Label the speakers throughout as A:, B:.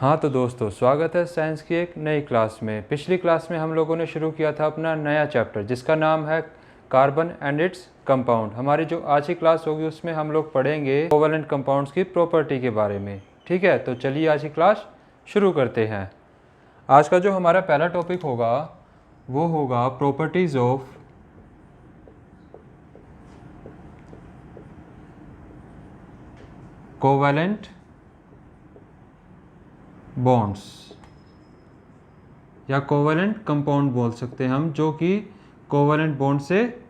A: हाँ तो दोस्तों, स्वागत है साइंस की एक नई क्लास में। पिछली क्लास में हम लोगों ने शुरू किया था अपना नया चैप्टर जिसका नाम है कार्बन एंड इट्स कंपाउंड। हमारी जो आज की क्लास होगी उसमें हम लोग पढ़ेंगे कोवैलेंट कंपाउंड्स की प्रॉपर्टी के बारे में। ठीक है, तो चलिए आज की क्लास शुरू करते हैं। आज का जो हमारा पहला टॉपिक होगा वो होगा प्रॉपर्टीज़ ऑफ कोवैलेंट बॉन्ड्स या कोवैलेंट कंपाउंड बोल सकते हैं हम, जो कि कोवैलेंट बॉन्ड से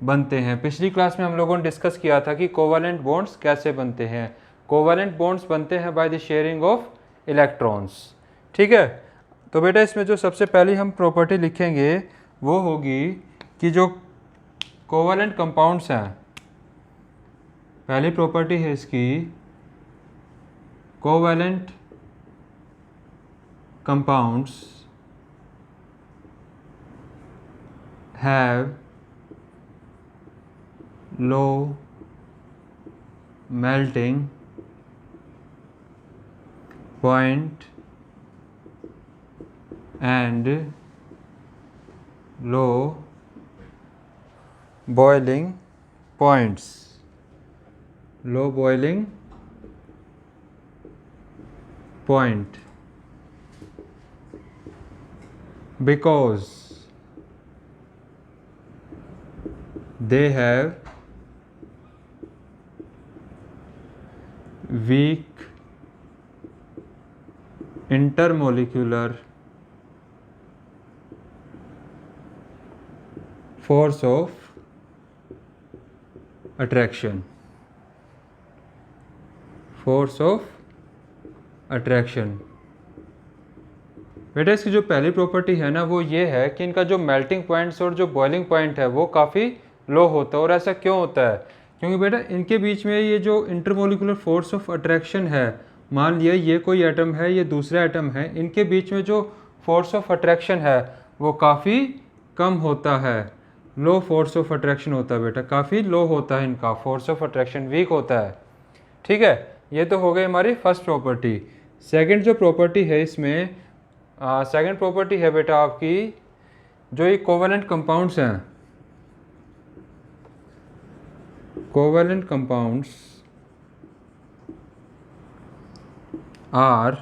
A: बनते हैं। पिछली क्लास में हम लोगों ने डिस्कस किया था कि कोवैलेंट बॉन्ड्स कैसे बनते हैं। कोवैलेंट बॉन्ड्स बनते हैं by the sharing of electrons. ठीक है, तो बेटा इसमें जो सबसे पहले हम प्रॉपर्टी लिखेंगे वो होगी कि जो कोवैलेंट कंपाउंड्स हैं, पहली प्रॉपर्टी है इसकी covalent compounds have low melting point and low boiling points. Low boiling point because they have weak intermolecular force of attraction. Force of attraction. बेटा इसकी जो पहली प्रॉपर्टी है ना वो ये है कि इनका जो मेल्टिंग पॉइंट्स और जो बॉइलिंग पॉइंट है वो काफ़ी लो होता है। और ऐसा क्यों होता है? क्योंकि बेटा इनके बीच में ये जो इंटरमोलिकुलर फोर्स ऑफ अट्रैक्शन है, मान लिया ये कोई एटम है, ये दूसरा एटम है, इनके बीच में जो फोर्स ऑफ अट्रैक्शन है वो काफ़ी कम होता है। लो फोर्स ऑफ अट्रैक्शन होता है बेटा, काफ़ी लो होता है इनका फोर्स ऑफ अट्रैक्शन, वीक होता है। ठीक है, ये तो हो गई हमारी फर्स्ट प्रॉपर्टी। सेकेंड जो प्रॉपर्टी है इसमें, सेकेंड प्रॉपर्टी है बेटा आपकी जो ये कोवैलेंट कंपाउंड्स हैं, covalent compounds are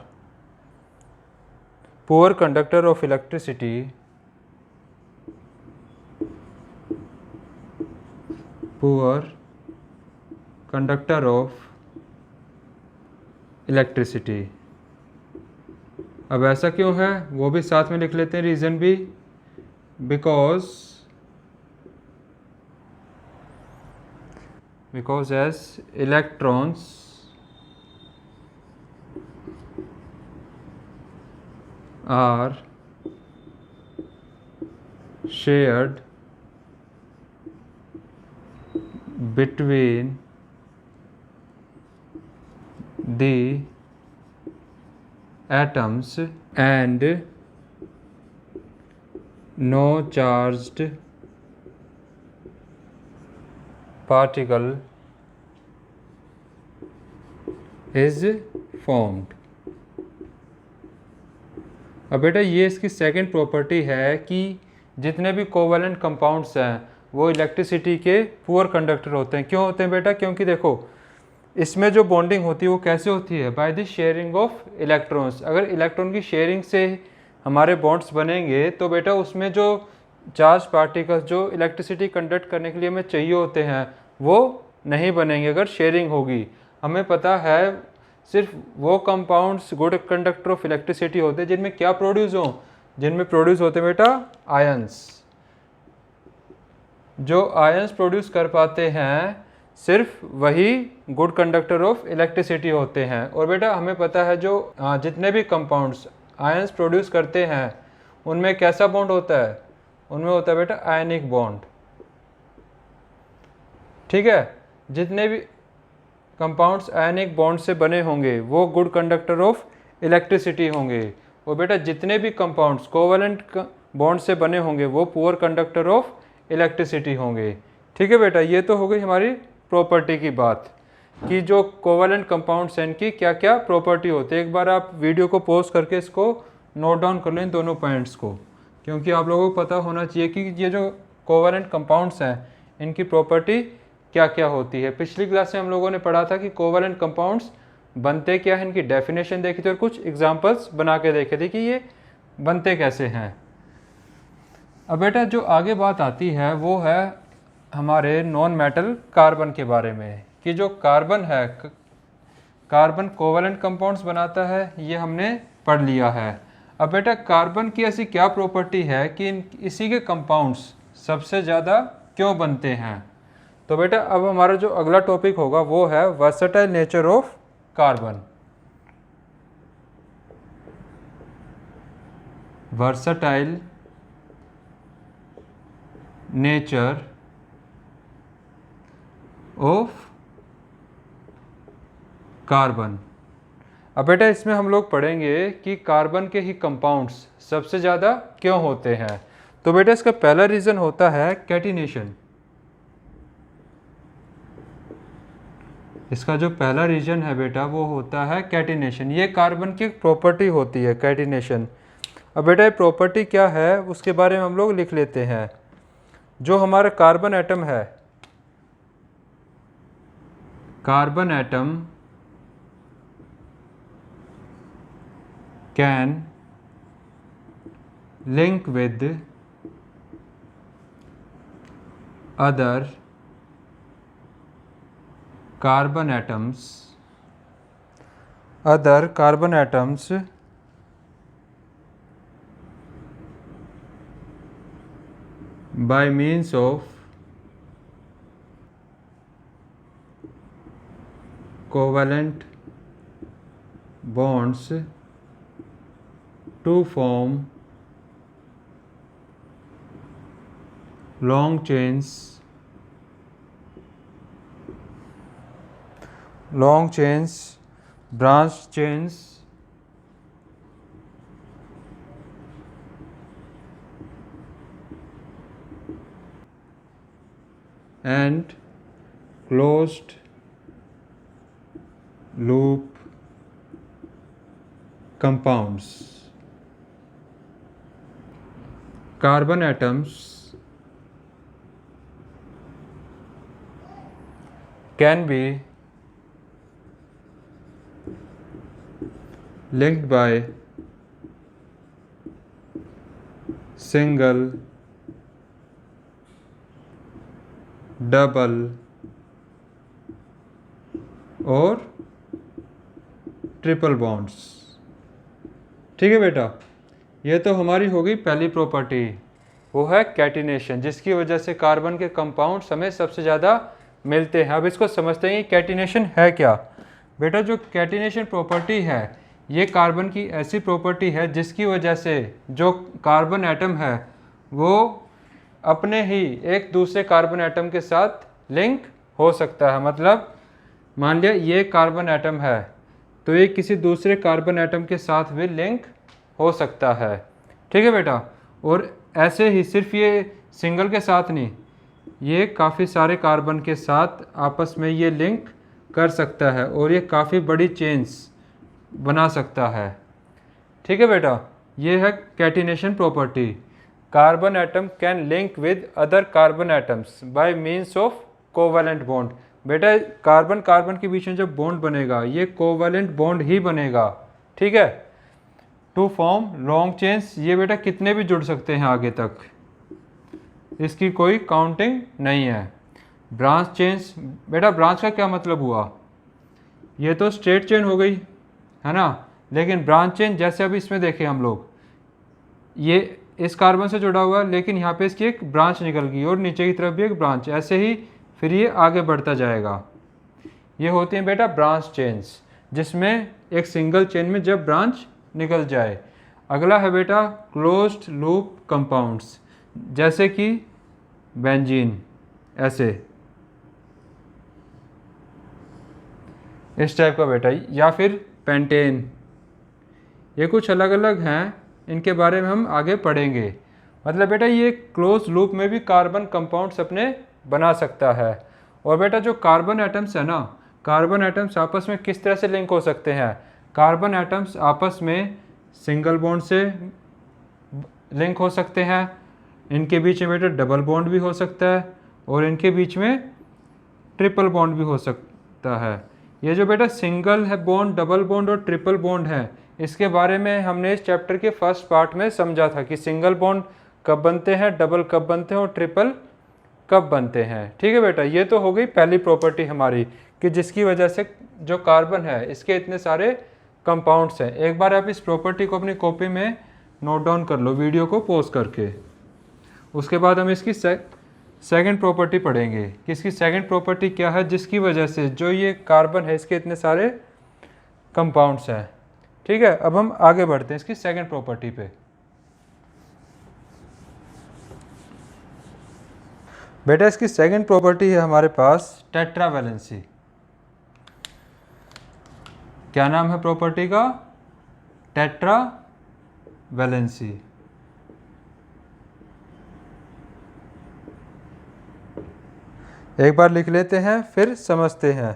A: poor conductor of electricity, poor conductor of electricity. अब ऐसा क्यों है वो भी साथ में लिख लेते हैं, रीज़न भी। Because as electrons are shared between the atoms and no charged particle is formed. अब बेटा ये इसकी सेकंड प्रॉपर्टी है कि जितने भी कोवैलेंट कंपाउंड्स हैं वो इलेक्ट्रिसिटी के पुअर कंडक्टर होते हैं। क्यों होते हैं बेटा? क्योंकि देखो इसमें जो बॉन्डिंग होती है वो कैसे होती है? By the sharing of electrons. अगर इलेक्ट्रॉन की शेयरिंग से हमारे बॉन्ड्स बनेंगे तो बेटा उसमें जो चार्ज पार्टिकल्स जो इलेक्ट्रिसिटी कंडक्ट करने के लिए हमें चाहिए होते हैं वो नहीं बनेंगे अगर शेयरिंग होगी। हमें पता है सिर्फ वो compounds good conductor of electricity होते हैं जिनमें क्या प्रोड्यूस हो, जिनमें प्रोड्यूस होते हैं बेटा आयंस। जो आयंस प्रोड्यूस कर पाते हैं सिर्फ वही गुड कंडक्टर ऑफ इलेक्ट्रिसिटी होते हैं। और बेटा हमें पता है जो जितने भी कंपाउंड्स आयंस प्रोड्यूस करते हैं उनमें कैसा बॉन्ड होता है? उनमें होता है बेटा आयनिक बॉन्ड। ठीक है, जितने भी कंपाउंड्स आयनिक बॉन्ड से बने होंगे वो गुड कंडक्टर ऑफ इलेक्ट्रिसिटी होंगे। और बेटा जितने भी कंपाउंड्स कोवैलेंट बॉन्ड से बने होंगे वो पुअर कंडक्टर ऑफ इलेक्ट्रिसिटी होंगे। ठीक है बेटा, ये तो हो गई हमारी प्रॉपर्टी की बात। कि जो कोवलेंट कंपाउंड्स हैं इनकी क्या क्या प्रॉपर्टी होती है। एक बार आप वीडियो को पॉज करके इसको नोट डाउन कर लें दोनों पॉइंट्स को, क्योंकि आप लोगों को पता होना चाहिए कि ये जो कोवलेंट कंपाउंड्स हैं इनकी प्रॉपर्टी क्या क्या होती है। पिछली क्लास में हम लोगों ने पढ़ा था कि कोवलेंट कंपाउंड्स बनते क्या हैं, इनकी डेफिनेशन देखी थी और कुछ एग्जांपल्स बना के देखे थे कि ये बनते कैसे हैं। अब बेटा जो आगे बात आती है वो है हमारे नॉन मेटल कार्बन के बारे में, कि जो कार्बन है, कार्बन कोवलेंट कंपाउंड्स बनाता है, ये हमने पढ़ लिया है। अब बेटा कार्बन की ऐसी क्या प्रॉपर्टी है कि इसी के कंपाउंड्स सबसे ज़्यादा क्यों बनते हैं। तो बेटा अब हमारा जो अगला टॉपिक होगा वो है versatile nature of carbon. Versatile nature of carbon. अब बेटा इसमें हम लोग पढ़ेंगे कि कार्बन के ही कंपाउंड्स सबसे ज़्यादा क्यों होते हैं। तो बेटा इसका पहला रीज़न होता है कैटिनेशन। इसका जो पहला रीजन है बेटा वो होता है कैटिनेशन। ये कार्बन की प्रॉपर्टी होती है कैटिनेशन। अब बेटा ये प्रॉपर्टी क्या है उसके बारे में हम लोग लिख लेते हैं। जो हमारा कार्बन एटम है, carbon atom can link with other carbon atoms by means of covalent bonds to form long chains, branch chains, and closed loop compounds. Carbon atoms can be linked by single, double और triple bonds. ठीक है बेटा, ये तो हमारी होगी पहली property, वो है कैटिनेशन, जिसकी वजह से कार्बन के कंपाउंड्स हमें सबसे ज़्यादा मिलते हैं। अब इसको समझते हैं कि कैटिनेशन है क्या। बेटा जो कैटिनेशन प्रॉपर्टी है ये कार्बन की ऐसी प्रॉपर्टी है जिसकी वजह से जो कार्बन एटम है वो अपने ही एक दूसरे कार्बन एटम के साथ लिंक हो सकता है। मतलब मान लिया ये कार्बन एटम है तो ये किसी दूसरे कार्बन एटम के साथ भी लिंक हो सकता है। ठीक है बेटा, और ऐसे ही सिर्फ ये सिंगल के साथ नहीं, ये काफ़ी सारे कार्बन के साथ आपस में ये लिंक कर सकता है और ये काफ़ी बड़ी चेन्स बना सकता है। ठीक है बेटा, ये है catenation property. Carbon atom can link with other carbon atoms by means of covalent bond. बेटा कार्बन कार्बन के बीच में जब बॉन्ड बनेगा ये कोवैलेंट बॉन्ड ही बनेगा। ठीक है, टू फॉर्म लॉन्ग चेन्स। ये बेटा कितने भी जुड़ सकते हैं आगे तक, इसकी कोई काउंटिंग नहीं है। ब्रांच चेन्स, बेटा ब्रांच का क्या मतलब हुआ, ये तो स्ट्रेट चेन हो गई है ना, लेकिन ब्रांच चेन जैसे अभी इसमें देखें हम लोग, ये इस कार्बन से जुड़ा हुआ है लेकिन यहाँ पे इसकी एक ब्रांच निकल गई और नीचे की तरफ भी एक ब्रांच, ऐसे ही फिर ये आगे बढ़ता जाएगा। ये होती हैं बेटा ब्रांच चेन्स, जिसमें एक सिंगल चेन में जब ब्रांच निकल जाए। अगला है बेटा क्लोज्ड लूप कंपाउंड्स, जैसे कि बेंजीन, ऐसे इस टाइप का बेटा, या फिर पेंटेन। ये कुछ अलग अलग हैं, इनके बारे में हम आगे पढ़ेंगे। मतलब बेटा ये क्लोज लूप में भी कार्बन कंपाउंड्स अपने बना सकता है। और बेटा जो कार्बन एटम्स है ना, कार्बन एटम्स आपस में किस तरह से लिंक हो सकते हैं। कार्बन एटम्स आपस में सिंगल बॉन्ड से लिंक हो सकते हैं, इनके बीच में बेटा डबल बॉन्ड भी हो सकता है और इनके बीच में ट्रिपल बॉन्ड भी हो सकता है। ये जो बेटा सिंगल है बॉन्ड, डबल बॉन्ड और ट्रिपल बॉन्ड है, इसके बारे में हमने इस चैप्टर के फर्स्ट पार्ट में समझा था कि सिंगल बॉन्ड कब बनते हैं, डबल कब बनते हैं और ट्रिपल कब बनते हैं। ठीक है बेटा, ये तो हो गई पहली प्रॉपर्टी हमारी कि जिसकी वजह से जो कार्बन है इसके इतने सारे कंपाउंड्स हैं। एक बार आप इस प्रॉपर्टी को अपनी कॉपी में नोट डाउन कर लो वीडियो को पॉज करके। उसके बाद हम इसकी सेकंड प्रॉपर्टी पढ़ेंगे कि इसकी सेकंड प्रॉपर्टी क्या है जिसकी वजह से जो ये कार्बन है इसके इतने सारे कंपाउंड्स हैं। ठीक है, अब हम आगे बढ़ते हैं इसकी सेकंड प्रॉपर्टी पे। बेटा इसकी सेकंड प्रॉपर्टी है हमारे पास टेट्रावैलेंसी। क्या नाम है प्रॉपर्टी का? टेट्रावैलेंसी। एक बार लिख लेते हैं फिर समझते हैं।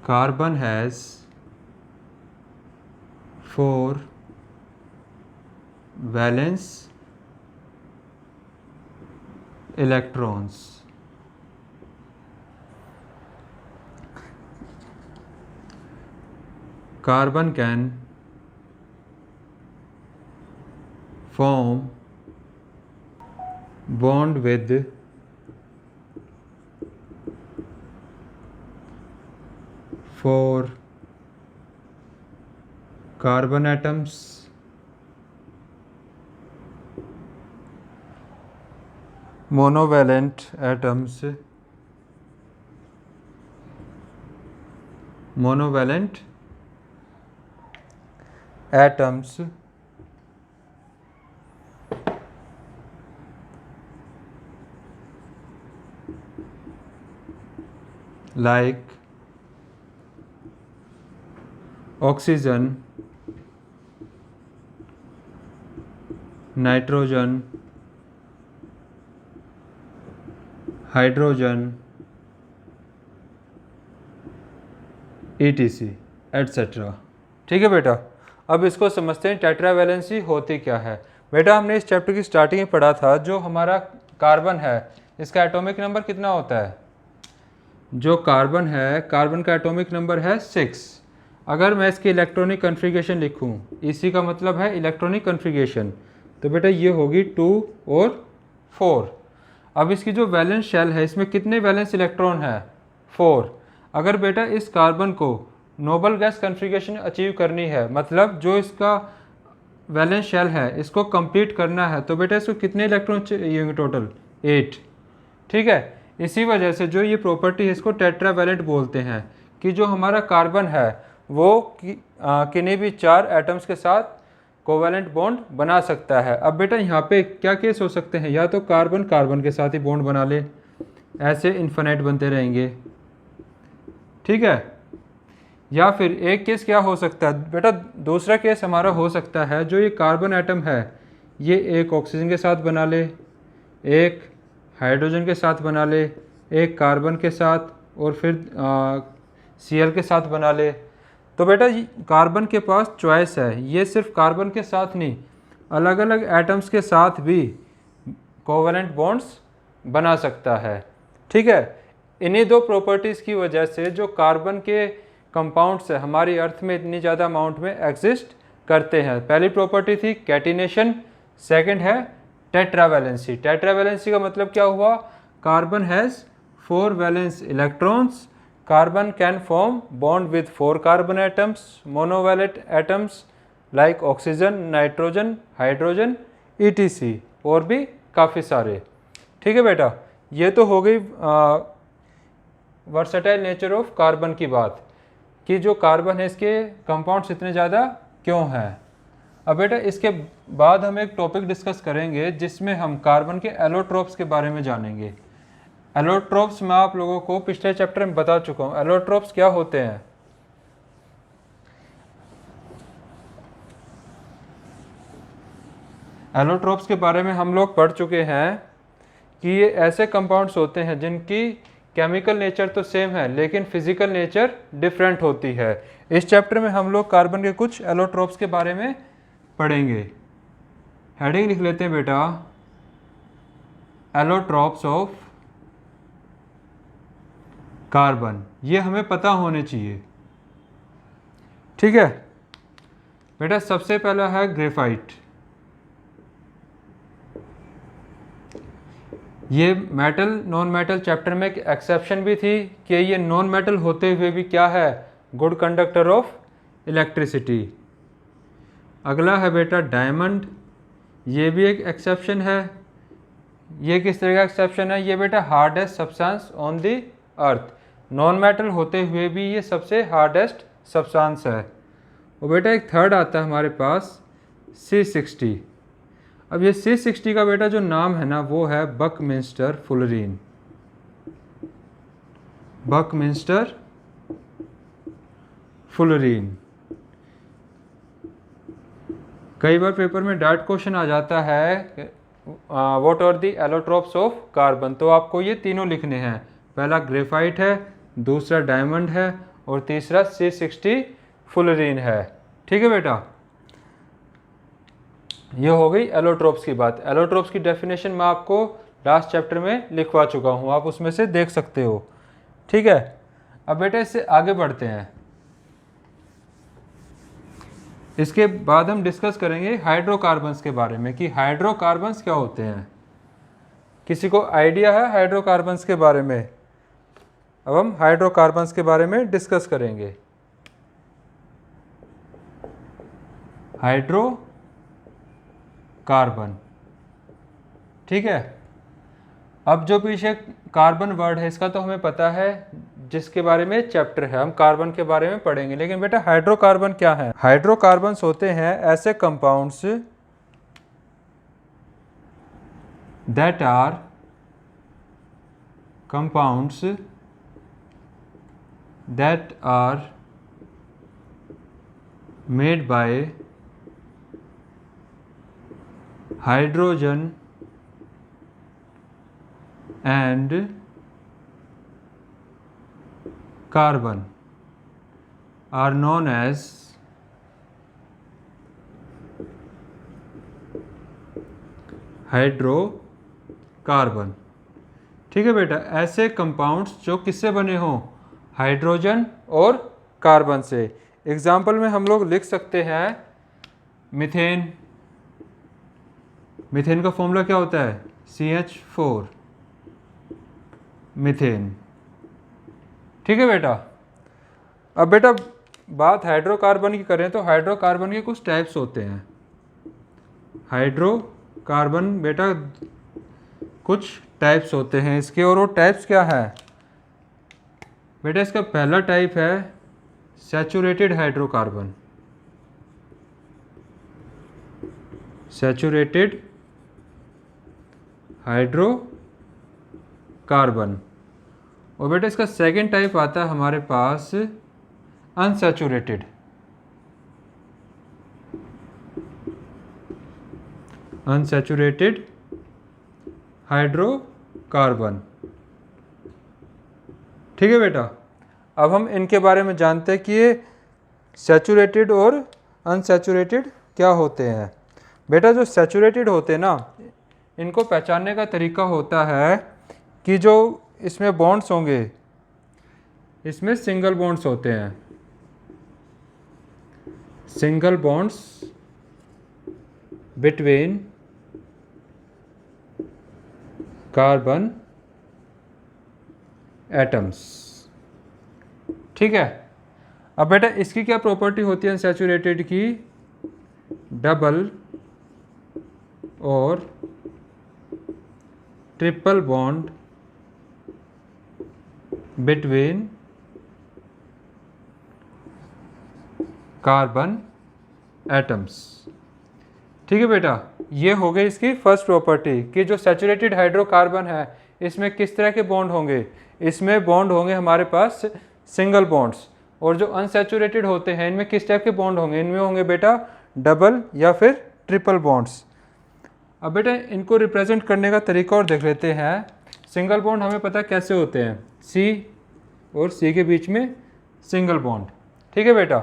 A: Carbon has 4 valence electrons. Carbon can form bond with 4 carbon atoms, monovalent atoms, like oxygen, nitrogen, hydrogen, ETC etcetera. ठीक है बेटा, अब इसको समझते हैं टेट्रावैलेंसी होती क्या है। बेटा हमने इस चैप्टर की स्टार्टिंग में पढ़ा था जो हमारा कार्बन है इसका एटॉमिक नंबर कितना होता है। जो कार्बन है, कार्बन का एटॉमिक नंबर है 6। अगर मैं इसकी इलेक्ट्रॉनिक कन्फिगरेशन लिखूं, इसी का मतलब है इलेक्ट्रॉनिक कन्फिगरेशन, तो बेटा ये होगी 2 और 4। अब इसकी जो वैलेंस शेल है इसमें कितने वैलेंस इलेक्ट्रॉन है? 4। अगर बेटा इस कार्बन को नोबल गैस कन्फिगरेशन अचीव करनी है, मतलब जो इसका वैलेंस शेल है इसको कंप्लीट करना है, तो बेटा इसको कितने इलेक्ट्रॉन चाहिए टोटल? 8। ठीक है, इसी वजह से जो ये प्रॉपर्टी है इसको टेट्रावैलेंट बोलते हैं कि जो हमारा कार्बन है वो किन्हीं भी 4 एटम्स के साथ कोवैलेंट बॉन्ड बना सकता है। अब बेटा यहाँ पे क्या केस हो सकते हैं, या तो कार्बन कार्बन के साथ ही बॉन्ड बना ले, ऐसे इन्फिनाइट बनते रहेंगे। ठीक है, या फिर एक केस क्या हो सकता है बेटा, दूसरा केस हमारा हो सकता है जो ये कार्बन एटम है ये एक ऑक्सीजन के साथ बना ले, एक हाइड्रोजन के साथ बना ले, एक कार्बन के साथ और फिर Cl के साथ बना ले। तो बेटा कार्बन के पास चॉइस है, ये सिर्फ कार्बन के साथ नहीं अलग अलग एटम्स के साथ भी कोवैलेंट बॉन्ड्स बना सकता है। ठीक है, इन्हीं दो प्रॉपर्टीज़ की वजह से जो कार्बन के कंपाउंड्स है हमारी अर्थ में इतनी ज़्यादा अमाउंट में एग्जिस्ट करते हैं। पहली प्रॉपर्टी थी कैटिनेशन, सेकंड है टेट्रावैलेंसी। टेट्रावैलेंसी का मतलब क्या हुआ? Carbon has 4 valence electrons, carbon can form bond with 4 carbon atoms, monovalent atoms like oxygen, nitrogen, hydrogen, etc. और भी काफ़ी सारे। ठीक है बेटा, ये तो हो गई वर्सेटाइल नेचर ऑफ कार्बन की बात कि जो कार्बन है इसके कंपाउंड्स इतने ज़्यादा क्यों हैं। अब बेटा इसके बाद हम एक टॉपिक डिस्कस करेंगे जिसमें हम कार्बन के एलोट्रोप्स के बारे में जानेंगे। एलोट्रोप्स मैं आप लोगों को पिछले चैप्टर में बता चुका हूँ। एलोट्रोप्स क्या होते हैं? एलोट्रोप्स के बारे में हम लोग पढ़ चुके हैं कि ये ऐसे कंपाउंड्स होते हैं जिनकी केमिकल नेचर तो सेम है लेकिन फिजिकल नेचर डिफरेंट होती है। इस चैप्टर में हम लोग कार्बन के कुछ एलोट्रोप्स के बारे में पढ़ेंगे। हेडिंग लिख लेते हैं बेटा, एलोट्रोप्स ऑफ कार्बन। ये हमें पता होने चाहिए, ठीक है बेटा। सबसे पहला है ग्रेफाइट। ये मेटल नॉन मेटल चैप्टर में एक एक्सेप्शन भी थी कि ये नॉन मेटल होते हुए भी क्या है, गुड कंडक्टर ऑफ इलेक्ट्रिसिटी। अगला है बेटा डायमंड। ये भी एक एक्सेप्शन है। ये किस तरह का एक्सेप्शन है, ये बेटा hardest substance on the earth. Non metal होते हुए भी ये सबसे हार्डेस्ट सब्सटेंस है। और बेटा एक थर्ड आता है हमारे पास C60। अब ये C60 का बेटा जो नाम है ना वो है बकमिंस्टर फुलरीन। Buckminster fullerene. कई बार पेपर में डायरेक्ट क्वेश्चन आ जाता है what are the allotropes of carbon, तो आपको ये तीनों लिखने हैं। पहला ग्रेफाइट है, दूसरा डायमंड है और तीसरा C60 फुलरीन है, ठीक है बेटा। ये हो गई एलोट्रोप्स की बात। एलोट्रोप्स की डेफिनेशन मैं आपको लास्ट चैप्टर में लिखवा चुका हूँ, आप उसमें से देख सकते हो, ठीक है। अब बेटा इससे आगे बढ़ते हैं। इसके बाद हम डिस्कस करेंगे हाइड्रोकार्बन्स के बारे में कि हाइड्रोकार्बन्स क्या होते हैं। किसी को आइडिया है हाइड्रोकार्बन्स के बारे में? अब हम हाइड्रोकार्बन्स के बारे में डिस्कस करेंगे। हाइड्रोकार्बन, ठीक है। अब जो पीछे कार्बन वर्ड है इसका तो हमें पता है, जिसके बारे में चैप्टर है हम कार्बन के बारे में पढ़ेंगे। लेकिन बेटा हाइड्रोकार्बन क्या है? हाइड्रोकार्बन्स होते हैं ऐसे compounds that are made by hydrogen and carbon are known as hydrocarbon, ठीक है बेटा। ऐसे कंपाउंड्स जो किससे बने हों, हाइड्रोजन और कार्बन से। एग्जाम्पल में हम लोग लिख सकते हैं मीथेन। मीथेन का फॉर्मूला क्या होता है? CH4 मीथेन, ठीक है बेटा। अब बेटा बात हाइड्रोकार्बन की करें तो हाइड्रोकार्बन के कुछ टाइप्स होते हैं। हाइड्रोकार्बन बेटा कुछ टाइप्स होते हैं इसके, और वो टाइप्स क्या है बेटा? इसका पहला टाइप है सैचुरेटेड हाइड्रोकार्बन। Saturated hydrocarbon. और बेटा इसका सेकेंड टाइप आता है हमारे पास अनसैचुरेटेड। अनसैचुरेटेड हाइड्रोकार्बन, ठीक है बेटा। अब हम इनके बारे में जानते हैं कि ये सैचुरेटेड और अनसैचुरेटेड क्या होते हैं। बेटा जो सैचुरेटेड होते हैं ना, इनको पहचानने का तरीका होता है कि जो इसमें बॉन्ड्स होंगे, इसमें सिंगल बॉन्ड्स होते हैं। Single bonds between carbon atoms, ठीक है। अब बेटा इसकी क्या प्रॉपर्टी होती है अनसैचुरेटेड की? डबल और triple bond between carbon atoms, ठीक है बेटा। ये हो गई इसकी फर्स्ट प्रॉपर्टी कि जो सैचुरेटेड हाइड्रोकार्बन है इसमें किस तरह के बॉन्ड होंगे। इसमें बॉन्ड होंगे हमारे पास सिंगल बॉन्ड्स, और जो अनसैचुरेटेड होते हैं इनमें किस टाइप के बॉन्ड होंगे? इनमें होंगे बेटा डबल या फिर ट्रिपल बॉन्ड्स। अब बेटा इनको रिप्रेजेंट करने का तरीका और देख लेते हैं। सिंगल बॉन्ड हमें पता कैसे होते हैं, सी और सी के बीच में सिंगल बॉन्ड, ठीक है बेटा।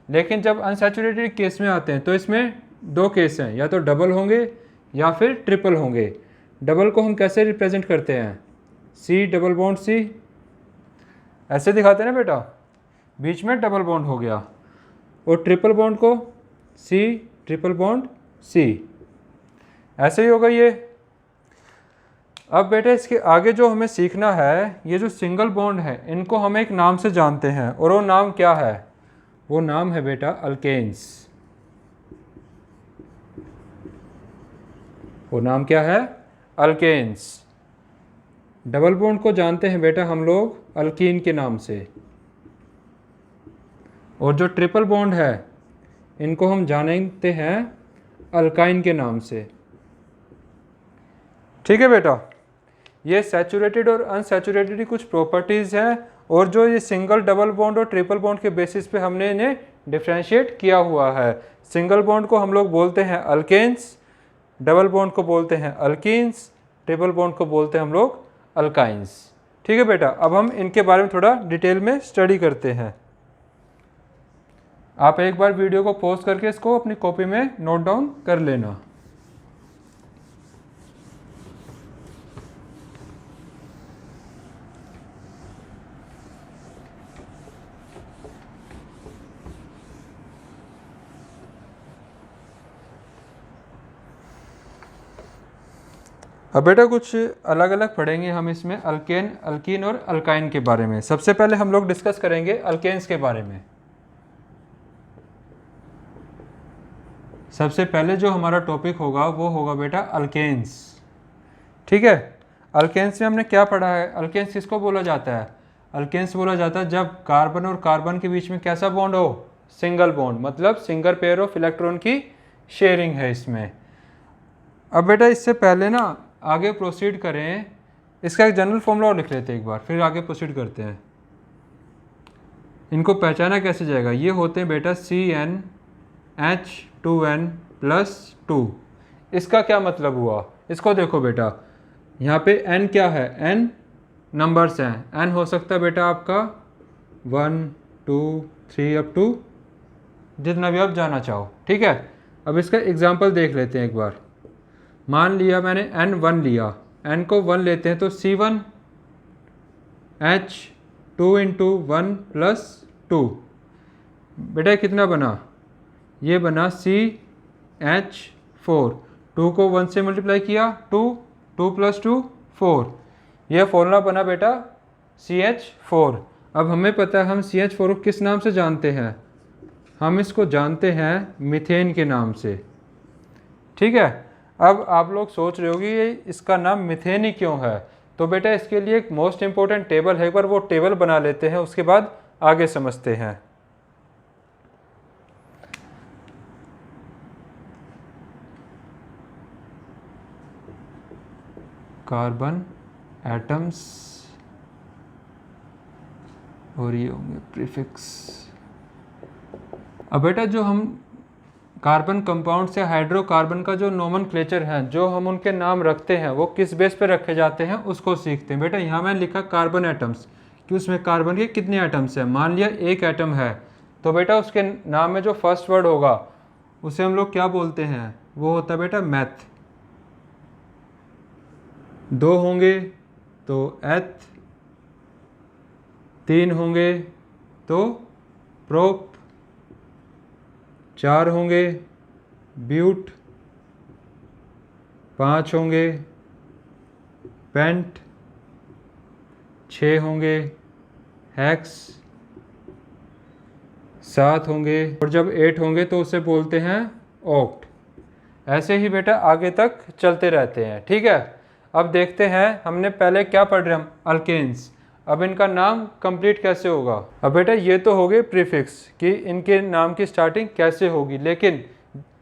A: लेकिन जब अनसैचुरेटेड केस में आते हैं तो इसमें दो केस हैं, या तो डबल होंगे या फिर ट्रिपल होंगे। डबल को हम कैसे रिप्रेजेंट करते हैं, सी डबल बॉन्ड सी, ऐसे दिखाते हैं ना बेटा, बीच में डबल बॉन्ड हो गया। और ट्रिपल बॉन्ड को सी ट्रिपल बॉन्ड सी, ऐसे ही होगा ये। अब बेटा इसके आगे जो हमें सीखना है, ये जो सिंगल बॉन्ड है इनको हम एक नाम से जानते हैं, और वो नाम क्या है, वो नाम है बेटा अल्केन्स। वो नाम क्या है, अल्केन्स। डबल बॉन्ड को जानते हैं बेटा हम लोग अल्कीन के नाम से, और जो ट्रिपल बॉन्ड है इनको हम जानते हैं अल्काइन के नाम से, ठीक है बेटा। ये सैचुरेटेड और अनसैचुरेटेड की कुछ प्रॉपर्टीज़ हैं, और जो ये सिंगल डबल बॉन्ड और ट्रिपल बॉन्ड के बेसिस पे हमने इन्हें डिफ्रेंशिएट किया हुआ है। सिंगल बॉन्ड को हम लोग बोलते हैं अल्केन्स, डबल बॉन्ड को बोलते हैं अल्कीन्स, ट्रिपल बॉन्ड को बोलते हैं हम लोग अल्काइंस, ठीक है बेटा। अब हम इनके बारे में थोड़ा डिटेल में स्टडी करते हैं। आप एक बार वीडियो को पॉज करके इसको अपनी कॉपी में नोट डाउन कर लेना। अब बेटा कुछ अलग अलग पढ़ेंगे हम इसमें अल्केन, अल्कीन और अल्काइन के बारे में। सबसे पहले हम लोग डिस्कस करेंगे अल्केन्स के बारे में। सबसे पहले जो हमारा टॉपिक होगा वो होगा बेटा अल्केन्स, ठीक है। अल्केन्स में हमने क्या पढ़ा है, अल्केन्स किसको बोला जाता है, अल्केन्स बोला जाता है जब कार्बन और कार्बन के बीच में कैसा बॉन्ड हो, सिंगल बॉन्ड, मतलब सिंगल पेयर ऑफ इलेक्ट्रॉन की शेयरिंग है इसमें। अब बेटा इससे पहले ना आगे प्रोसीड करें, इसका एक जनरल फॉर्मूला और लिख लेते हैं एक बार, फिर आगे प्रोसीड करते हैं। इनको पहचाना कैसे जाएगा, ये होते हैं बेटा CnH2n+2। इसका क्या मतलब हुआ, इसको देखो बेटा, यहाँ पे n क्या है, n नंबर्स हैं। n हो सकता है बेटा आपका 1 2 3 अप टू जितना भी आप जाना चाहो, ठीक है। अब इसका एग्जाम्पल देख लेते हैं एक बार। मान लिया मैंने n1 लिया, n को 1 लेते हैं तो C1 H2 × 1+2, बेटा कितना बना, ये बना CH4। 2 को 1 से मल्टीप्लाई किया 2, 2 + 2 4, यह फॉर्मूला बना बेटा CH4। अब हमें पता है हम CH4 को किस नाम से जानते हैं, हम इसको जानते हैं मीथेन के नाम से, ठीक है। अब आप लोग सोच रहे हो कि ये इसका नाम मीथेन ही क्यों है, तो बेटा इसके लिए एक मोस्ट इम्पोर्टेंट टेबल है, एक बार वो टेबल बना लेते हैं, उसके बाद आगे समझते हैं। कार्बन एटम्स और ये होंगे प्रीफिक्स। अब बेटा जो हम कार्बन कंपाउंड से हाइड्रोकार्बन का जो नोमेनक्लेचर है, जो हम उनके नाम रखते हैं वो किस बेस पे रखे जाते हैं उसको सीखते हैं। बेटा यहाँ मैंने लिखा कार्बन एटम्स कि उसमें कार्बन के कितने एटम्स हैं। मान लिया एक एटम है तो बेटा उसके नाम में जो फर्स्ट वर्ड होगा उसे हम लोग क्या बोलते हैं, वो होता है बेटा मैथ। 2 होंगे तो एथ, 3 होंगे तो प्रोप, 4 होंगे ब्यूट, 5 होंगे पेंट, 6 होंगे हेक्स, 7 होंगे, और जब 8 होंगे तो उसे बोलते हैं ऑक्ट। ऐसे ही बेटा आगे तक चलते रहते हैं, ठीक है। अब देखते हैं हमने पहले क्या पढ़ रहे हम, अल्केन्स। अब इनका नाम कंप्लीट कैसे होगा। अब बेटा ये तो हो गए प्रीफिक्स कि इनके नाम की स्टार्टिंग कैसे होगी, लेकिन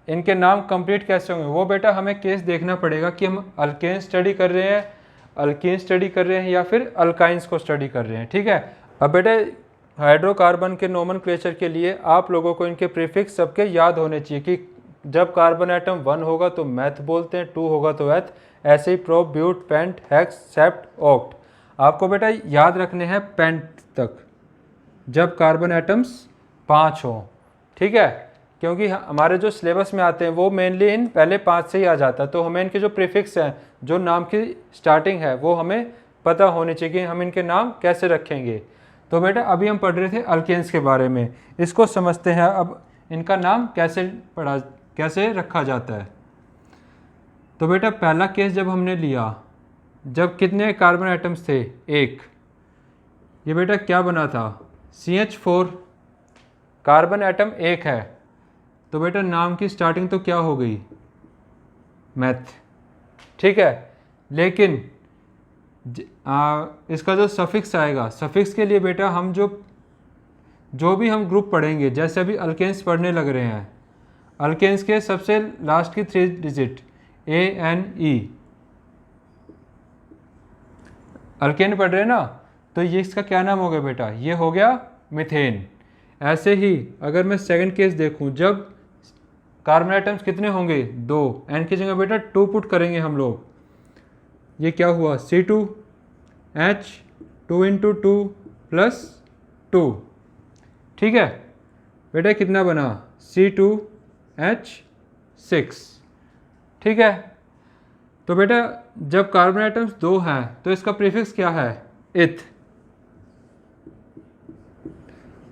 A: इनके नाम कंप्लीट कैसे होंगे वो बेटा हमें केस देखना पड़ेगा कि हम अल्केन स्टडी कर रहे हैं, अल्कीन स्टडी कर रहे हैं या फिर अल्काइंस को स्टडी कर रहे हैं, ठीक है। अब बेटा हाइड्रोकार्बन के नोमेनक्लेचर के लिए आप लोगों को इनके प्रीफिक्स सबके याद होने चाहिए कि जब कार्बन एटम 1 होगा तो मैथ बोलते हैं, 2 होगा तो एथ, ऐसे ही pro, but, pent, hex, sept, oct. आपको बेटा याद रखने हैं पेंट तक, जब कार्बन एटम्स 5 हों, ठीक है, क्योंकि हमारे जो सिलेबस में आते हैं वो मेनली इन पहले 5 से ही आ जाता है, तो हमें इनके जो प्रीफिक्स हैं, जो नाम की स्टार्टिंग है, वो हमें पता होनी चाहिए कि हम इनके नाम कैसे रखेंगे। तो बेटा अभी हम पढ़ रहे थे अल्केन्स के बारे में, इसको समझते हैं अब इनका नाम कैसे रखा जाता है। तो बेटा पहला केस जब हमने लिया, जब कितने कार्बन एटम्स थे, 1, ये बेटा क्या बना था, CH4, कार्बन एटम 1 है, तो बेटा नाम की स्टार्टिंग तो क्या हो गई, मैथ, ठीक है। लेकिन इसका जो सफिक्स आएगा, सफिक्स के लिए बेटा हम जो भी हम ग्रुप पढ़ेंगे, जैसे अभी अल्केन्स पढ़ने लग रहे हैं, अल्केन्स के सबसे लास्ट की 3 डिजिट ANE, अल्केन पढ़ रहे हैं ना, तो ये इसका क्या नाम हो गया बेटा, ये हो गया मीथेन। ऐसे ही अगर मैं सेकंड केस देखूं, जब कार्बन एटम्स कितने होंगे, 2, एन की जगह बेटा 2 पुट करेंगे हम लोग, ये क्या हुआ, C2H 2 × 2 + 2, ठीक है बेटा, कितना बना, C2H6, ठीक है। तो बेटा जब कार्बन एटम्स 2 हैं तो इसका प्रीफिक्स क्या है, इथ,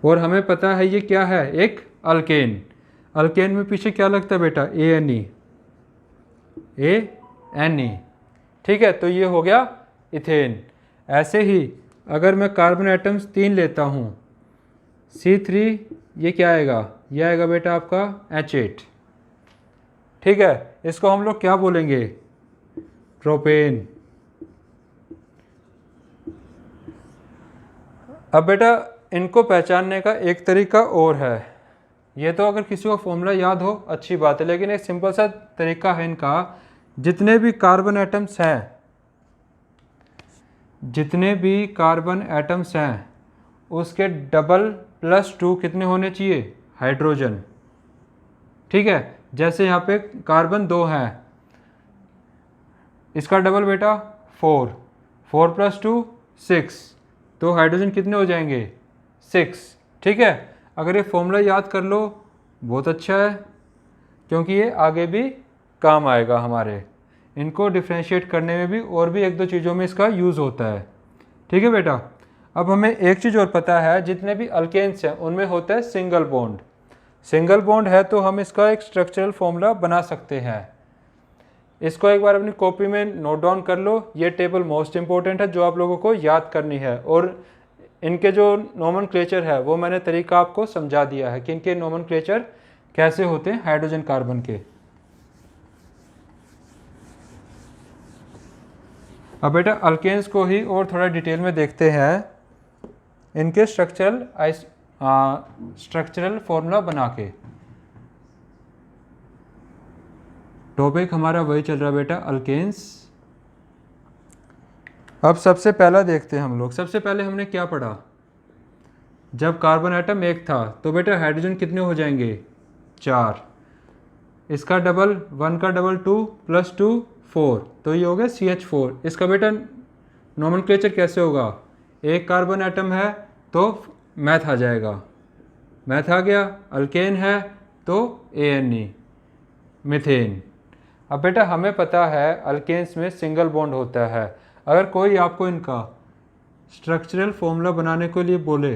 A: और हमें पता है ये क्या है, एक अल्केन। अल्केन में पीछे क्या लगता है बेटा, ANE, ठीक है, तो ये हो गया इथेन। ऐसे ही अगर मैं कार्बन एटम्स 3 लेता हूँ, C3, ये क्या आएगा, ये आएगा बेटा आपका H8, ठीक है, इसको हम लोग क्या बोलेंगे, प्रोपेन। अब बेटा इनको पहचानने का एक तरीका और है, ये तो अगर किसी को फॉर्मूला याद हो अच्छी बात है, लेकिन एक सिंपल सा तरीका है इनका, जितने भी कार्बन एटम्स हैं उसके डबल +2 कितने होने चाहिए, हाइड्रोजन, ठीक है। जैसे यहाँ पे कार्बन 2 है, इसका डबल बेटा 4 + 2 6, तो हाइड्रोजन कितने हो जाएंगे, 6, ठीक है। अगर ये फॉर्मूला याद कर लो बहुत अच्छा है, क्योंकि ये आगे भी काम आएगा हमारे, इनको डिफ्रेंशिएट करने में भी, और भी 1-2 चीज़ों में इसका यूज़ होता है, ठीक है बेटा। अब हमें एक चीज़ और पता है, जितने भी अल्केन्स हैं उनमें होता है सिंगल बॉन्ड। सिंगल बॉन्ड है तो हम इसका एक स्ट्रक्चरल फॉर्मूला बना सकते हैं। इसको एक बार अपनी कॉपी में नोट डाउन कर लो, ये टेबल मोस्ट इंपॉर्टेंट है जो आप लोगों को याद करनी है, और इनके जो नोमेनक्लेचर है वो मैंने तरीका आपको समझा दिया है कि इनके नोमेनक्लेचर कैसे होते हैं हाइड्रोजन कार्बन के। अब बेटा अल्केन्स को ही और थोड़ा डिटेल में देखते हैं, इनके स्ट्रक्चरल फॉर्मूला बना के। टॉपिक हमारा वही चल रहा बेटा, अल्केन्स। अब सबसे पहला देखते हैं हम लोग, सबसे पहले हमने क्या पढ़ा, जब कार्बन एटम 1 था तो बेटा हाइड्रोजन कितने हो जाएंगे, 4, इसका डबल 1 का डबल 2 + 2 4, तो ये हो गया CH4। इसका बेटा नोमेनक्लेचर कैसे होगा, एक कार्बन एटम है तो मैथ आ जाएगा, मैथ आ गया, अल्केन है तो ANE, मीथेन। अब बेटा हमें पता है अल्केन्स में सिंगल बॉन्ड होता है, अगर कोई आपको इनका स्ट्रक्चरल फॉर्मूला बनाने के लिए बोले,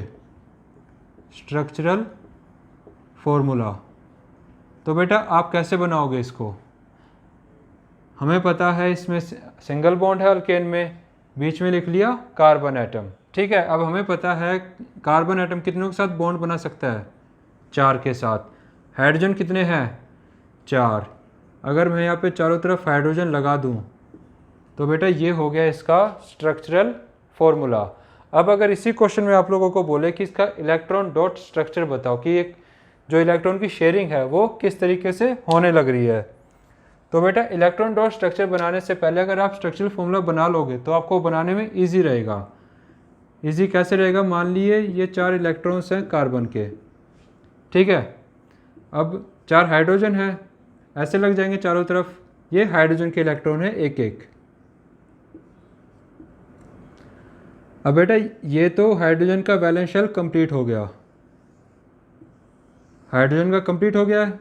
A: स्ट्रक्चरल फॉर्मूला, तो बेटा आप कैसे बनाओगे इसको, हमें पता है इसमें सिंगल बॉन्ड है अल्केन में, बीच में लिख लिया कार्बन एटम, ठीक है। अब हमें पता है कार्बन एटम कितनों के साथ बॉन्ड बना सकता है, 4 के साथ। हाइड्रोजन कितने हैं, 4। अगर मैं यहाँ पे चारों तरफ हाइड्रोजन लगा दूँ तो बेटा ये हो गया इसका स्ट्रक्चरल फॉर्मूला। अब अगर इसी क्वेश्चन में आप लोगों को बोले कि इसका इलेक्ट्रॉन डॉट स्ट्रक्चर बताओ कि एक जो इलेक्ट्रॉन की शेयरिंग है वो किस तरीके से होने लग रही है, तो बेटा इलेक्ट्रॉन डॉट स्ट्रक्चर बनाने से पहले अगर आप स्ट्रक्चरल फॉर्मूला बना लोगे तो आपको बनाने में ईजी रहेगा। ईजी कैसे रहेगा, मान लिए ये 4 इलेक्ट्रॉन्स हैं कार्बन के, ठीक है। अब 4 हाइड्रोजन है ऐसे लग जाएंगे चारों तरफ। ये हाइड्रोजन के इलेक्ट्रॉन है एक एक। अब बेटा ये तो हाइड्रोजन का वैलेंस शेल कंप्लीट हो गया, हाइड्रोजन का कंप्लीट हो गया है।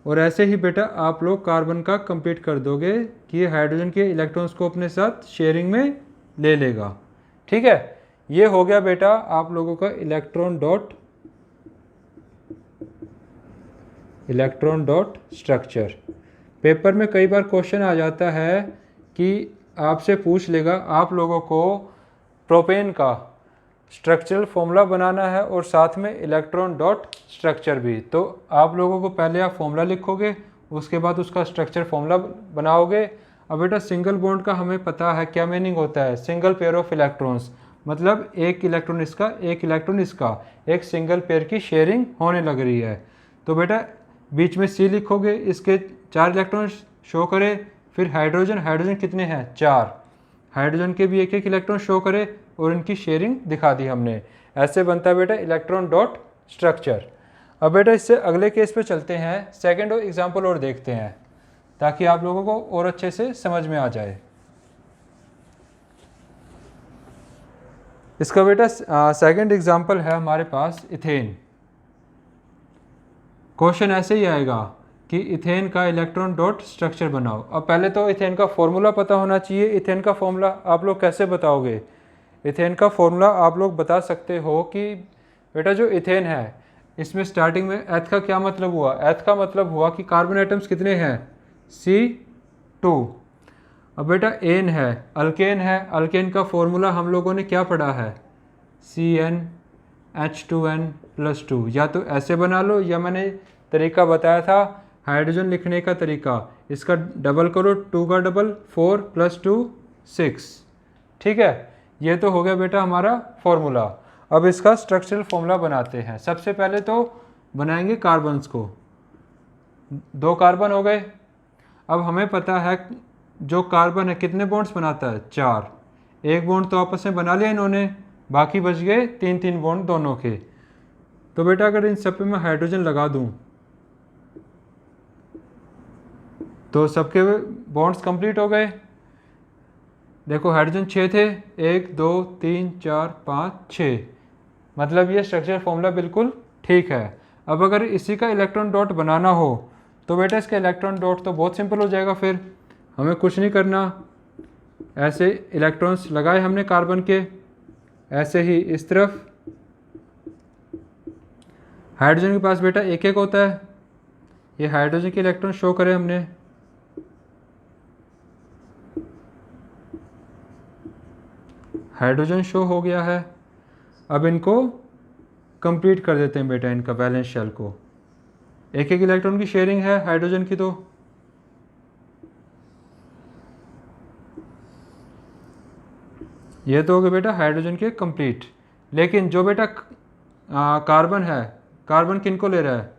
A: और ऐसे ही बेटा आप लोग कार्बन का कंप्लीट कर दोगे कि ये हाइड्रोजन के इलेक्ट्रॉन्स को अपने साथ शेयरिंग में ले लेगा। ठीक है, ये हो गया बेटा आप लोगों का इलेक्ट्रॉन डॉट स्ट्रक्चर। पेपर में कई बार क्वेश्चन आ जाता है कि आपसे पूछ लेगा आप लोगों को प्रोपेन का स्ट्रक्चरल फॉर्मूला बनाना है और साथ में इलेक्ट्रॉन डॉट स्ट्रक्चर भी। तो आप लोगों को पहले आप फॉर्मूला लिखोगे, उसके बाद उसका स्ट्रक्चर फॉर्मूला बनाओगे। अब बेटा सिंगल बॉन्ड का हमें पता है क्या मीनिंग होता है, सिंगल पेयर ऑफ इलेक्ट्रॉन्स, मतलब एक इलेक्ट्रॉन इसका एक इलेक्ट्रॉन इसका, एक सिंगल पेयर की शेयरिंग होने लग रही है। तो बेटा बीच में सी लिखोगे, इसके 4 इलेक्ट्रॉन शो करे। फिर हाइड्रोजन कितने हैं 4, हाइड्रोजन के भी एक एक इलेक्ट्रॉन शो करे और इनकी शेयरिंग दिखा दी हमने। ऐसे बनता है बेटा इलेक्ट्रॉन डॉट स्ट्रक्चर। अब बेटा इससे अगले केस पे चलते हैं, सेकंड एग्जांपल और देखते हैं ताकि आप लोगों को और अच्छे से समझ में आ जाए। इसका बेटा सेकंड एग्जांपल है हमारे पास इथेन। क्वेश्चन ऐसे ही आएगा कि इथेन का इलेक्ट्रॉन डॉट स्ट्रक्चर बनाओ। अब पहले तो इथेन का फॉर्मूला पता होना चाहिए। इथेन का फॉर्मूला आप लोग कैसे बताओगे? इथेन का फॉर्मूला आप लोग बता सकते हो कि बेटा जो इथेन है इसमें स्टार्टिंग में एथ का क्या मतलब हुआ? एथ का मतलब हुआ कि कार्बन एटम्स कितने हैं C2। अब बेटा एन है, अल्केन है, अल्केन का फॉर्मूला हम लोगों ने क्या पढ़ा है CnH2n+2। या तो ऐसे बना लो या मैंने तरीका बताया था हाइड्रोजन लिखने का तरीका, इसका डबल करो, 2 का डबल 4 + 2 6। ठीक है, ये तो हो गया बेटा हमारा फॉर्मूला। अब इसका स्ट्रक्चरल फॉर्मूला बनाते हैं। सबसे पहले तो बनाएंगे कार्बन्स को। 2 कार्बन हो गए। अब हमें पता है जो कार्बन है कितने बॉन्ड्स बनाता है 4। एक बॉन्ड तो आपस में बना लिया इन्होंने, बाकी बच गए 3-3 बॉन्ड दोनों के। तो बेटा अगर इन सब पे मैं हाइड्रोजन लगा दूं तो सबके बॉन्ड्स कंप्लीट हो गए। देखो हाइड्रोजन 6 थे, 1 2 3 4 5 6, मतलब ये स्ट्रक्चर फॉर्मूला बिल्कुल ठीक है। अब अगर इसी का इलेक्ट्रॉन डॉट बनाना हो तो बेटा इसका इलेक्ट्रॉन डॉट तो बहुत सिंपल हो जाएगा। फिर हमें कुछ नहीं करना, ऐसे इलेक्ट्रॉन्स लगाए हमने कार्बन के, ऐसे ही इस तरफ। हाइड्रोजन के पास बेटा एक एक होता है, ये हाइड्रोजन के इलेक्ट्रॉन शो करे हमने। हाइड्रोजन शो हो गया है। अब इनको कंप्लीट कर देते हैं बेटा, इनका वैलेंस शेल को। एक एक इलेक्ट्रॉन की शेयरिंग है हाइड्रोजन की। तो ये तो हो गए बेटा हाइड्रोजन के कंप्लीट। लेकिन जो बेटा कार्बन है, कार्बन किनको ले रहा है?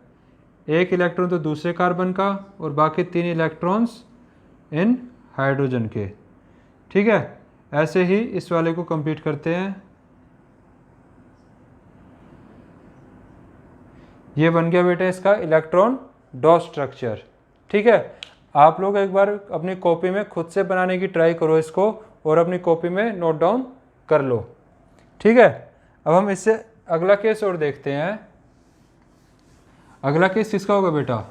A: एक इलेक्ट्रॉन तो दूसरे कार्बन का और बाकी 3 इलेक्ट्रॉन्स इन हाइड्रोजन के। ठीक है, ऐसे ही इस वाले को कंप्लीट करते हैं। ये बन गया बेटा इसका इलेक्ट्रॉन डॉट स्ट्रक्चर। ठीक है, आप लोग एक बार अपनी कॉपी में खुद से बनाने की ट्राई करो इसको और अपनी कॉपी में नोट डाउन कर लो। ठीक है, अब हम इससे अगला केस और देखते हैं। अगला केस किसका होगा बेटा?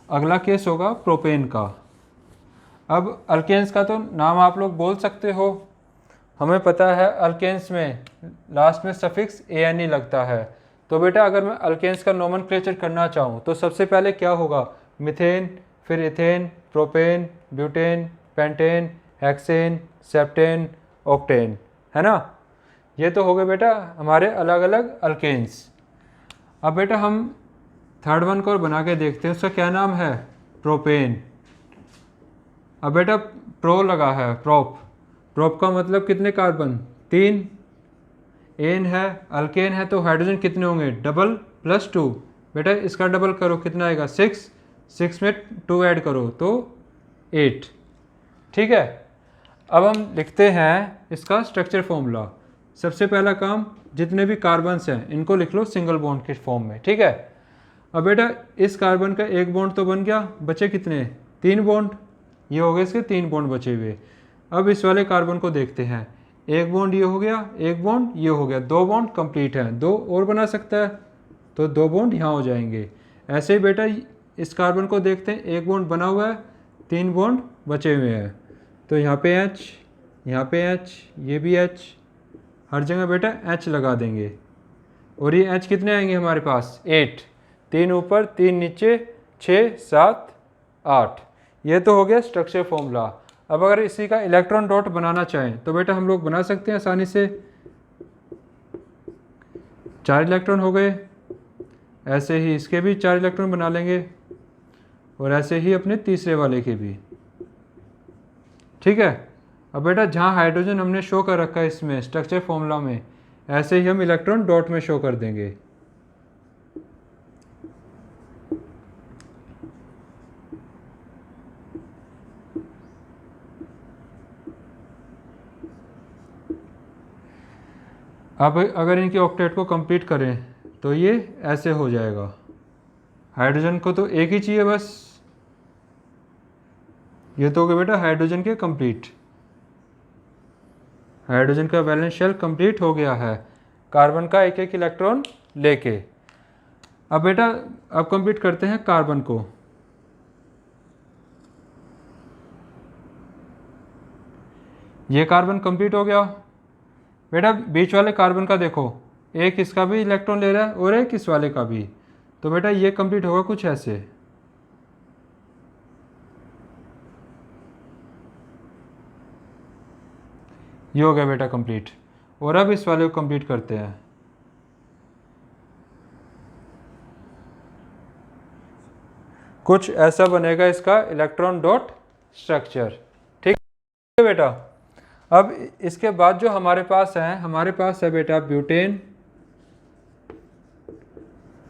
A: अगला केस होगा प्रोपेन का। अब अल्केन्स का तो नाम आप लोग बोल सकते हो। हमें पता है अल्केन्स में लास्ट में सफिक्स ANE लगता है। तो बेटा अगर मैं अल्केन्स का नोमेनक्लेचर करना चाहूँ तो सबसे पहले क्या होगा? मिथेन, फिर ethane, propane, butane, pentane, hexane, septane, octane, है ना। ये तो हो गए बेटा हमारे अलग अलग अल्केन्स। अब बेटा हम थर्ड वन को और बना के देखते हैं, उसका क्या नाम है? प्रोपेन। अब बेटा प्रो लगा है, प्रोप। प्रोप का मतलब कितने कार्बन? 3। एन है, अल्केन है, तो हाइड्रोजन कितने होंगे? डबल + 2। बेटा इसका डबल करो, कितना आएगा? 6। 6 में 2 ऐड करो तो 8। ठीक है, अब हम लिखते हैं इसका स्ट्रक्चर फॉर्मूला। सबसे पहला काम, जितने भी कार्बन्स हैं इनको लिख लो सिंगल बॉन्ड के फॉर्म में। ठीक है, अब बेटा इस कार्बन का एक बॉन्ड तो बन गया, बचे कितने, 3 बॉन्ड, ये हो गए इसके 3 बॉन्ड बचे हुए। अब इस वाले कार्बन को देखते हैं, एक बॉन्ड ये हो गया, एक बॉन्ड ये हो गया, 2 बॉन्ड कंप्लीट हैं, 2 और बना सकता है तो 2 बॉन्ड यहाँ हो जाएंगे। ऐसे ही बेटा इस कार्बन को देखते हैं, एक बॉन्ड बना हुआ है, 3 बॉन्ड बचे हुए हैं, तो यहाँ पे H, यहाँ पे H, ये भी H, हर जगह बेटा H लगा देंगे। और ये H कितने आएंगे हमारे पास, 8, 3 ऊपर 3 नीचे, 6 7 8। ये तो हो गया स्ट्रक्चर फॉर्मूला। अब अगर इसी का इलेक्ट्रॉन डॉट बनाना चाहें तो बेटा हम लोग बना सकते हैं आसानी से। 4 इलेक्ट्रॉन हो गए, ऐसे ही इसके भी 4 इलेक्ट्रॉन बना लेंगे, और ऐसे ही अपने तीसरे वाले के भी। ठीक है। अब बेटा जहाँ हाइड्रोजन हमने शो कर रखा है इसमें स्ट्रक्चर फॉर्मूला में, ऐसे ही हम इलेक्ट्रॉन डॉट में शो कर देंगे। अब अगर इनके ऑक्टेट को कंप्लीट करें तो ये ऐसे हो जाएगा। हाइड्रोजन को तो एक ही चाहिए बस, ये तो हो गया बेटा हाइड्रोजन के कंप्लीट। हाइड्रोजन का वैलेंस शेल कंप्लीट हो गया है कार्बन का एक एक इलेक्ट्रॉन लेके। अब बेटा अब कंप्लीट करते हैं कार्बन को। ये कार्बन कंप्लीट हो गया। बेटा बीच वाले कार्बन का देखो, एक इसका भी इलेक्ट्रॉन ले रहा है और एक इस वाले का भी, तो बेटा ये कंप्लीट होगा कुछ ऐसे। ये हो गया बेटा कंप्लीट। और अब इस वाले को कंप्लीट करते हैं। कुछ ऐसा बनेगा इसका इलेक्ट्रॉन डॉट स्ट्रक्चर। ठीक है बेटा। अब इसके बाद जो हमारे पास है, हमारे पास है बेटा ब्यूटेन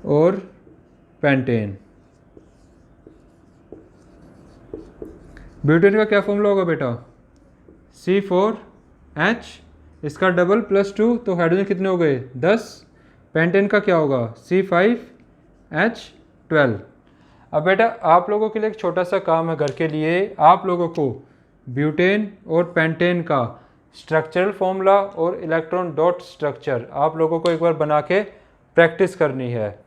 A: और पेंटेन। ब्यूटेन का क्या फॉर्मूला होगा बेटा, C4H, इसका डबल +2, तो हाइड्रोजन कितने हो गए 10। पेंटेन का क्या होगा C5H12। अब बेटा आप लोगों के लिए एक छोटा सा काम है घर के लिए, आप लोगों को ब्यूटेन और पेंटेन का स्ट्रक्चरल फॉर्मूला और इलेक्ट्रॉन डॉट स्ट्रक्चर आप लोगों को एक बार बना के प्रैक्टिस करनी है।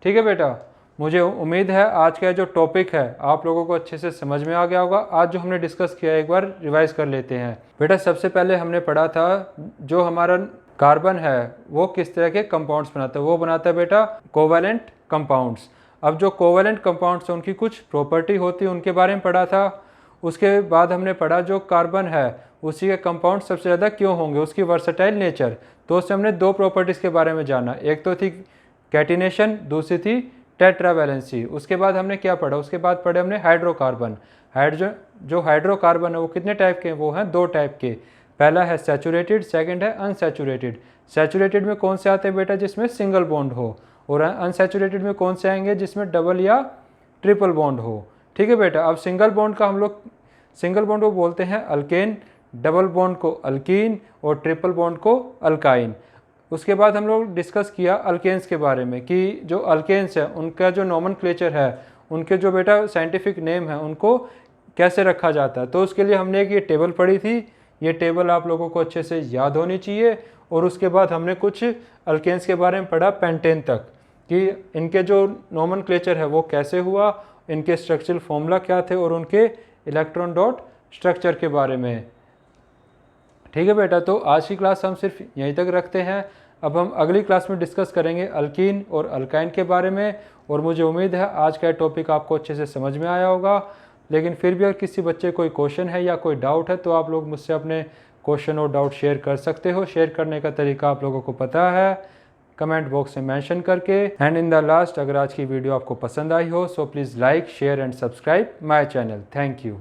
A: ठीक है बेटा। मुझे उम्मीद है आज का जो टॉपिक है आप लोगों को अच्छे से समझ में आ गया होगा। आज जो हमने डिस्कस किया एक बार रिवाइज कर लेते हैं। बेटा सबसे पहले हमने पढ़ा था जो हमारा कार्बन है वो किस तरह के कंपाउंड्स बनाता है, वो बनाता है बेटा कोवैलेंट कंपाउंड्स। अब जो कोवैलेंट कंपाउंड्स हैं उनकी कुछ प्रॉपर्टी होती है, उनके बारे में पढ़ा था। उसके बाद हमने पढ़ा जो कार्बन है उसी के कंपाउंड सबसे ज़्यादा क्यों होंगे, उसकी वर्सेटाइल नेचर। तो उससे हमने 2 प्रॉपर्टीज़ के बारे में जाना, एक तो थी कैटिनेशन, दूसरी थी टेट्रावैलेंसी। उसके बाद हमने क्या पढ़ा, उसके बाद पढ़े हमने हाइड्रोकार्बन। जो हाइड्रोकार्बन है वो कितने टाइप के हैं, वो हैं 2 टाइप के। पहला है सैचुरेटेड, सेकंड है अनसैचुरेटेड। सैचुरेटेड में कौन से आते हैं बेटा, जिसमें सिंगल बॉन्ड हो, और अनसैचुरेटेड में कौन से आएंगे जिसमें डबल या ट्रिपल बॉन्ड हो। ठीक है बेटा। अब सिंगल बॉन्ड का हम लोग सिंगल बॉन्ड को बोलते हैं अल्केन, डबल बॉन्ड को अल्कीन और ट्रिपल बॉन्ड को अल्काइन। उसके बाद हम लोग डिस्कस किया अल्केन्स के बारे में कि जो अल्केन्स है उनका जो नोमेनक्लेचर है, उनके जो बेटा साइंटिफिक नेम है उनको कैसे रखा जाता है। तो उसके लिए हमने एक ये टेबल पढ़ी थी, ये टेबल आप लोगों को अच्छे से याद होनी चाहिए। और उसके बाद हमने कुछ अल्केन्स के बारे में पढ़ा पेंटेन तक, कि इनके जो नोमेनक्लेचर है वो कैसे हुआ, इनके स्ट्रक्चरल फॉर्मूला क्या थे और उनके इलेक्ट्रॉन डॉट स्ट्रक्चर के बारे में। ठीक है बेटा। तो आज की क्लास हम सिर्फ यहीं तक रखते हैं। अब हम अगली क्लास में डिस्कस करेंगे अल्कीन और अल्काइन के बारे में। और मुझे उम्मीद है आज का टॉपिक आपको अच्छे से समझ में आया होगा। लेकिन फिर भी अगर किसी बच्चे कोई क्वेश्चन है या कोई डाउट है तो आप लोग मुझसे अपने क्वेश्चन और डाउट शेयर कर सकते हो। शेयर करने का तरीका आप लोगों को पता है, कमेंट बॉक्स में मेंशन करके। एंड इन द लास्ट, अगर आज की वीडियो आपको पसंद आई हो so please like, share and subscribe my channel. Thank you.